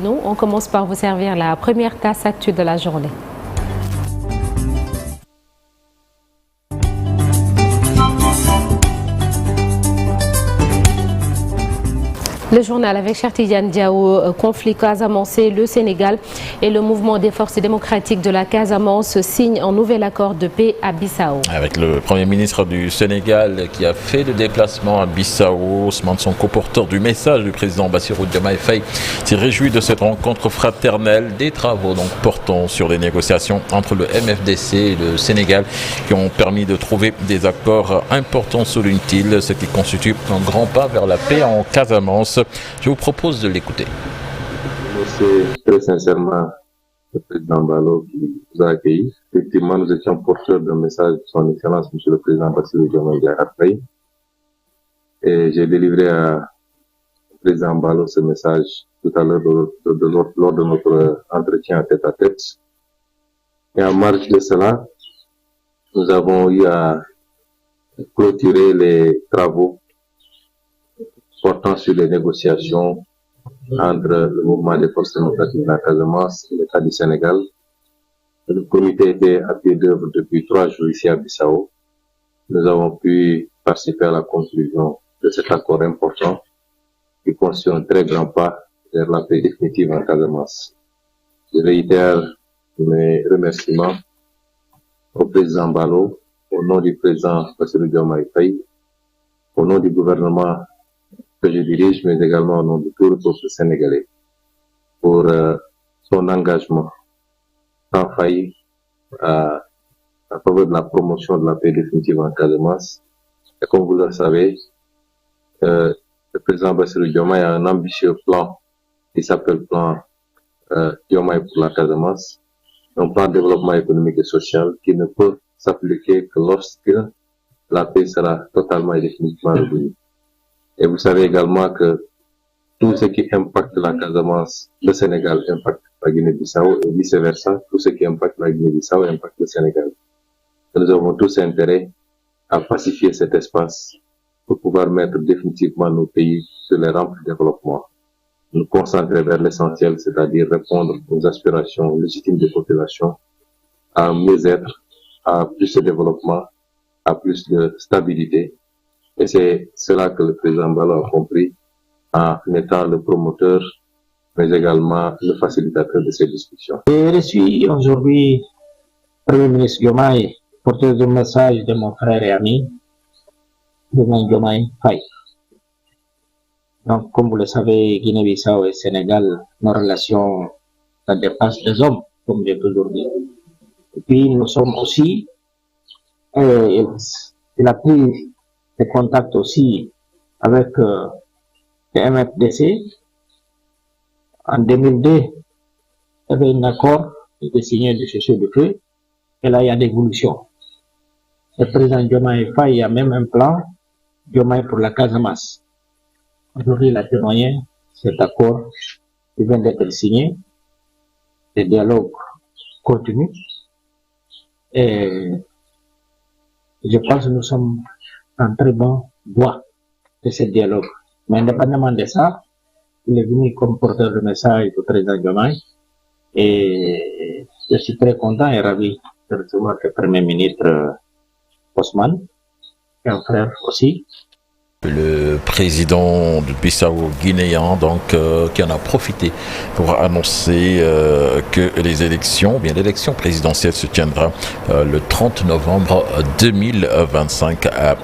nous. On commence par vous servir la première tasse actu de la journée. Le journal avec Cheikh Tidiane Diao, conflit Casamance, le Sénégal et le mouvement des forces démocratiques de la Casamance signent un nouvel accord de paix à Bissau. Avec le Premier ministre du Sénégal qui a fait le déplacement à Bissau, Ousmane Sonko, porteur du message du président Bassirou Diomaye Faye, s'est réjoui de cette rencontre fraternelle, des travaux donc portant sur les négociations entre le MFDC et le Sénégal qui ont permis de trouver des accords importants, souligne-t-il, ce qui constitue un grand pas vers la paix en Casamance. Je vous propose de l'écouter. C'est très sincèrement le président Balo qui nous a accueillis. Effectivement, nous étions porteurs d'un message de son Excellence, M. le Président Bassirou Diomaye Faye. Et j'ai délivré au président Balo ce message tout à l'heure lors de notre entretien tête à tête. Et en marge de cela, nous avons eu à clôturer les travaux portant sur les négociations entre le mouvement des forces démocratiques de la Casamance et l'État du Sénégal. Le comité était à pied d'œuvre depuis 3 jours ici à Bissau. Nous avons pu participer à la conclusion de cet accord important qui constitue un très grand pas vers la paix définitive en Casamance. Je réitère mes remerciements au président Balo, au nom du président Bassirou Diomaye Faye, au nom du gouvernement que je dirige, mais également au nom de tout le peuple sénégalais, pour son engagement sans faille à faveur de la promotion de la paix définitive en Casamance. Et comme vous le savez, le président Bassirou Diomaye a un ambitieux plan qui s'appelle plan Diomaye pour la Casamance, un plan de développement économique et social qui ne peut s'appliquer que lorsque la paix sera totalement et définitivement revenue. Et vous savez également que tout ce qui impacte la Casamance, le Sénégal impacte la Guinée-Bissau et vice-versa, tout ce qui impacte la Guinée-Bissau impacte le Sénégal. Et nous avons tous intérêt à pacifier cet espace pour pouvoir mettre définitivement nos pays sur les rampes de développement. Nous concentrer vers l'essentiel, c'est-à-dire répondre aux aspirations légitimes des populations, à un mieux-être, à plus de développement, à plus de stabilité. Et c'est cela que le président Balo a compris en étant le promoteur, mais également le facilitateur de ces discussions. Je suis aujourd'hui Premier ministre Diomaye, porteur du message de mon frère et ami, Diomaye Faye. Donc, comme vous le savez, Guinée-Bissau et Sénégal, nos relations, ça dépasse les hommes, comme j'ai toujours dit. Et puis, nous sommes aussi, il a pris des contacts aussi avec le MFDC. En 2002, il y avait un accord qui était signé de cessez-le-feu, et là, il y a des évolutions. Le président Diomaye Faye a même un plan, Diomaye pour la Casamance. Aujourd'hui, il a témoigné cet accord qui vient d'être signé, le dialogue continue, et je pense que nous sommes en très bon voie de ce dialogue. Mais indépendamment de ça, il est venu comme porteur de message du président Diomaye et je suis très content et ravi de recevoir le Premier ministre Ousmane, et un frère aussi. Le président du Bissau guinéen qui en a profité pour annoncer que l'élection présidentielle se tiendra le 30 novembre 2025 à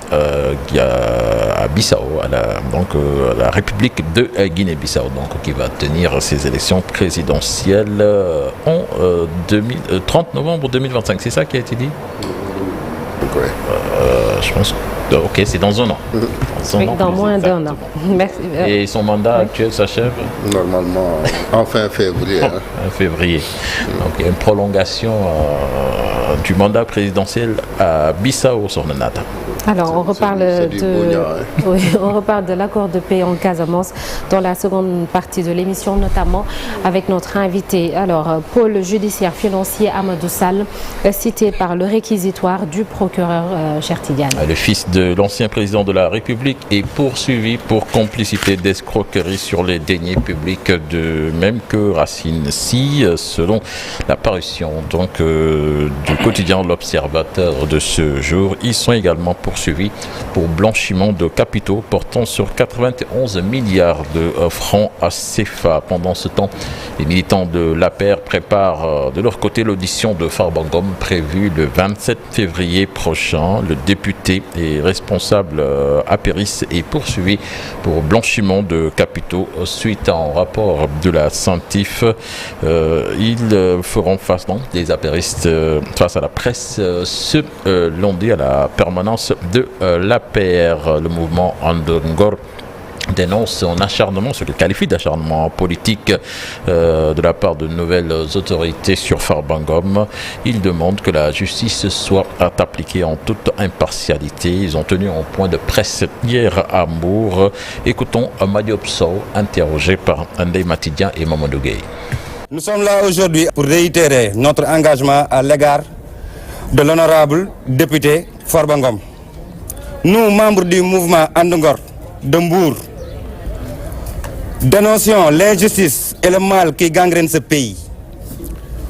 Bissau, à la République de Guinée-Bissau, qui va tenir ses élections présidentielles en 30 novembre 2025. C'est ça qui a été dit? Je pense. Ok, c'est dans un an. Dans moins d'un an. Merci. Et son mandat actuel s'achève normalement en fin février. En février. Donc il y a une prolongation du mandat présidentiel à Bissau sur le Nata. Alors, on reparle de l'accord de paix en Casamance dans la seconde partie de l'émission, notamment avec notre invité. Alors, pôle judiciaire financier Amadou Sall, cité par le réquisitoire du procureur Cheikh Tidiane. Le fils de l'ancien président de la République est poursuivi pour complicité d'escroquerie sur les deniers publics, de même que Racine Sy, selon la parution du quotidien L'Observateur de ce jour. Ils sont également poursuivis pour blanchiment de capitaux portant sur 91 milliards de francs à CFA. Pendant ce temps, les militants de l'APR préparent de leur côté l'audition de Farba Ngom prévue le 27 février prochain. Le député et responsable apéris est poursuivi pour blanchiment de capitaux suite à un rapport de la CENTIF. Ils feront face, donc, des apéristes face à la presse ce lundi à la permanence de l'APR. Le mouvement Andongor dénonce son acharnement, ce qu'il qualifie d'acharnement politique de la part de nouvelles autorités sur Farba Ngom. Ils demandent que la justice soit appliquée en toute impartialité. Ils ont tenu un point de presse hier à Mour. Écoutons Madiop Sow, interrogé par Ndeye Matidian et Mamadou Gueye. Nous sommes là aujourd'hui pour réitérer notre engagement à l'égard de l'honorable député Farba Ngom. Nous, membres du mouvement Andongor de Mbour, dénoncions l'injustice et le mal qui gangrènent ce pays.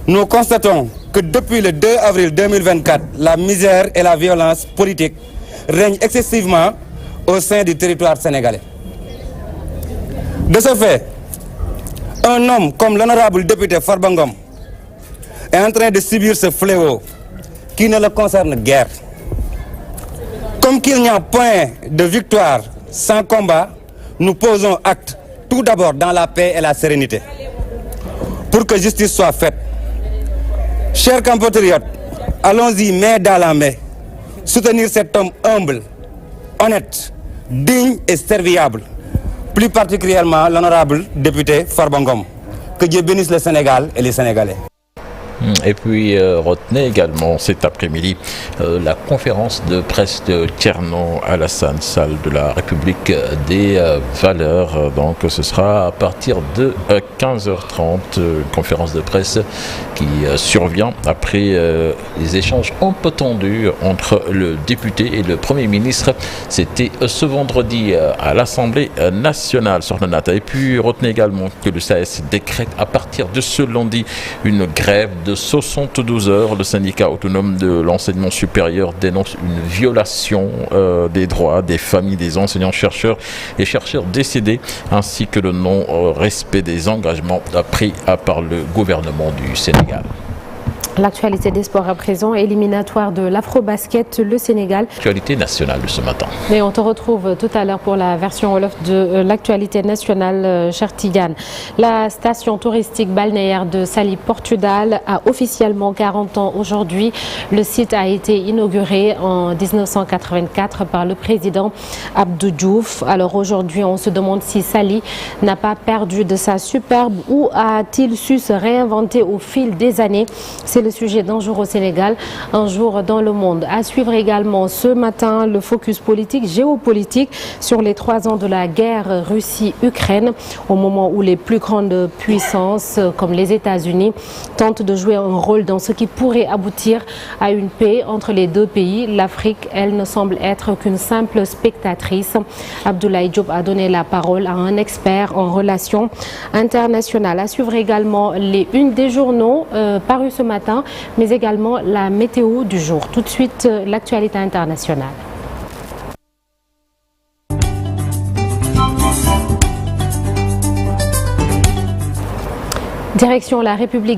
Nous constatons que depuis le 2 avril 2024, la misère et la violence politique règnent excessivement au sein du territoire sénégalais. De ce fait, un homme comme l'honorable député Farba Ngom est en train de subir ce fléau qui ne le concerne guère. Comme qu'il n'y a point de victoire sans combat, nous posons acte tout d'abord dans la paix et la sérénité pour que justice soit faite. Chers compatriotes, allons-y main dans la main, soutenir cet homme humble, honnête, digne et serviable, plus particulièrement l'honorable député Farba Ngom. Que Dieu bénisse le Sénégal et les Sénégalais. Et puis retenez également cet après-midi la conférence de presse de Thierno Alassane Sall de la République des valeurs. Donc ce sera à partir de 15h30, une conférence de presse qui survient après les échanges un peu tendus entre le député et le Premier ministre. C'était ce vendredi à l'Assemblée nationale sur le Nata. Et puis retenez également que le SAES décrète à partir de ce lundi une grève de 72 heures. Le syndicat autonome de l'enseignement supérieur dénonce une violation des droits des familles des enseignants-chercheurs et chercheurs décédés, ainsi que le non-respect des engagements pris par le gouvernement du Sénégal. L'actualité des sports à présent, éliminatoire de l'Afro-Basket, le Sénégal. Actualité nationale de ce matin. Et on te retrouve tout à l'heure pour la version wolof de l'actualité nationale, Cheikh Tidiane. La station touristique balnéaire de Saly Portudal a officiellement 40 ans aujourd'hui. Le site a été inauguré en 1984 par le président Abdou Diouf. Alors aujourd'hui, on se demande si Saly n'a pas perdu de sa superbe ou a-t-il su se réinventer au fil des années. C'est le sujet d'un jour au Sénégal, un jour dans le monde. À suivre également ce matin le focus politique, géopolitique sur les 3 ans de la guerre Russie-Ukraine, au moment où les plus grandes puissances comme les États-Unis tentent de jouer un rôle dans ce qui pourrait aboutir à une paix entre les deux pays. L'Afrique, elle, ne semble être qu'une simple spectatrice. Abdoulaye Diop a donné la parole à un expert en relations internationales. À suivre également les unes des journaux parus ce matin, mais également la météo du jour. Tout de suite, l'actualité internationale. Direction la République